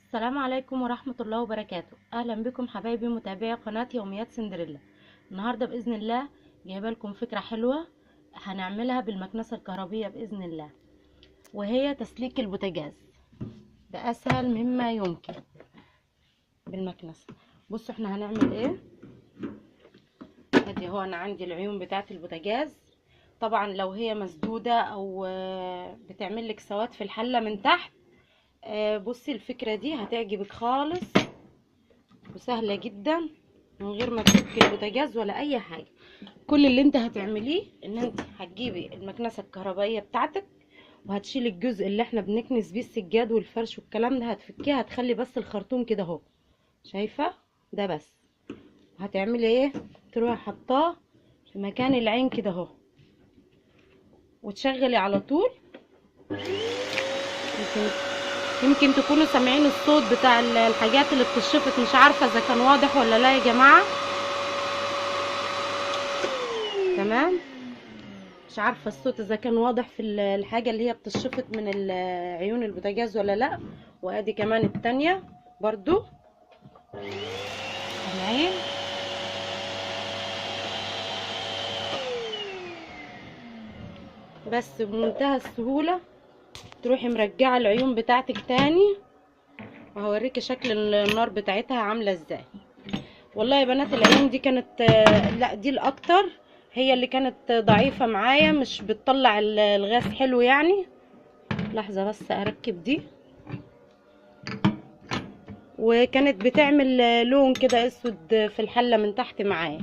السلام عليكم ورحمة الله وبركاته. اهلا بكم حبايبي متابعي قناة يوميات سندريلا. النهاردة باذن الله جايبه لكم فكرة حلوة هنعملها بالمكنسة الكهربية باذن الله، وهي تسليك البوتاجاز. ده اسهل مما يمكن بالمكنسة. بصوا احنا هنعمل ايه. ادي هو انا عندي العيون بتاعت البوتاجاز. طبعا لو هي مسدودة او بتعمل لك سواد في الحلة من تحت، بصي الفكرة دي هتعجبك خالص وسهلة جدا من غير ما تفك البوتاجاز ولا اي حاجة. كل اللي انت هتعمليه ان انت هتجيبي المكنسة الكهربائية بتاعتك وهتشيلي الجزء اللي احنا بنكنس بيه السجاد والفرش والكلام ده، هتفكيها، هتخلي بس الخرطوم كده اهو، شايفة ده بس. هتعملي ايه، تروحي حطاه في مكان العين كده اهو وتشغلي على طول. يمكن تكونوا سامعين الصوت بتاع الحاجات اللي بتشفط، مش عارفة اذا كان واضح ولا لا يا جماعة. تمام، مش عارفة الصوت اذا كان واضح في الحاجة اللي هي بتشفط من عيون البوتاجاز ولا لا. وادي كمان التانية برضو العين. بس بمنتهى السهولة تروحي مرجعة العيون بتاعتك تاني، وهوريكي شكل النار بتاعتها عاملة ازاي. والله يا بنات العيون دي كانت، لا دي الاكتر، هي اللي كانت ضعيفة معايا، مش بتطلع الغاز حلو يعني. لحظة بس اركب دي. وكانت بتعمل لون كده اسود في الحلة من تحت معايا،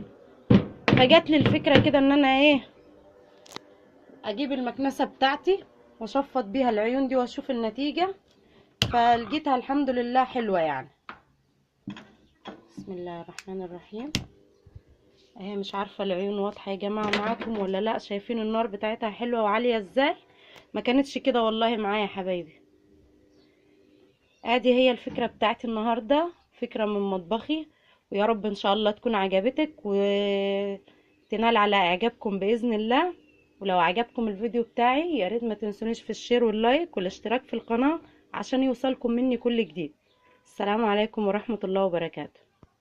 فجات لي الفكرة كده ان انا ايه، اجيب المكنسة بتاعتي واشفط بيها العيون دي واشوف النتيجة. فلقيتها الحمد لله حلوة يعني. بسم الله الرحمن الرحيم. اهي مش عارفة العيون واضحة يا جماعة معاكم ولا لا، شايفين النار بتاعتها حلوة وعالية ازاي؟ ما كانتش كده والله معايا يا حبايبي. ادي هي الفكرة بتاعتي النهاردة، فكرة من مطبخي، ويا رب ان شاء الله تكون عجبتك وتنال على اعجابكم باذن الله. ولو عجبكم الفيديو بتاعي يا ريت ما تنسونيش في الشير واللايك والاشتراك في القناة عشان يوصلكم مني كل جديد. السلام عليكم ورحمة الله وبركاته.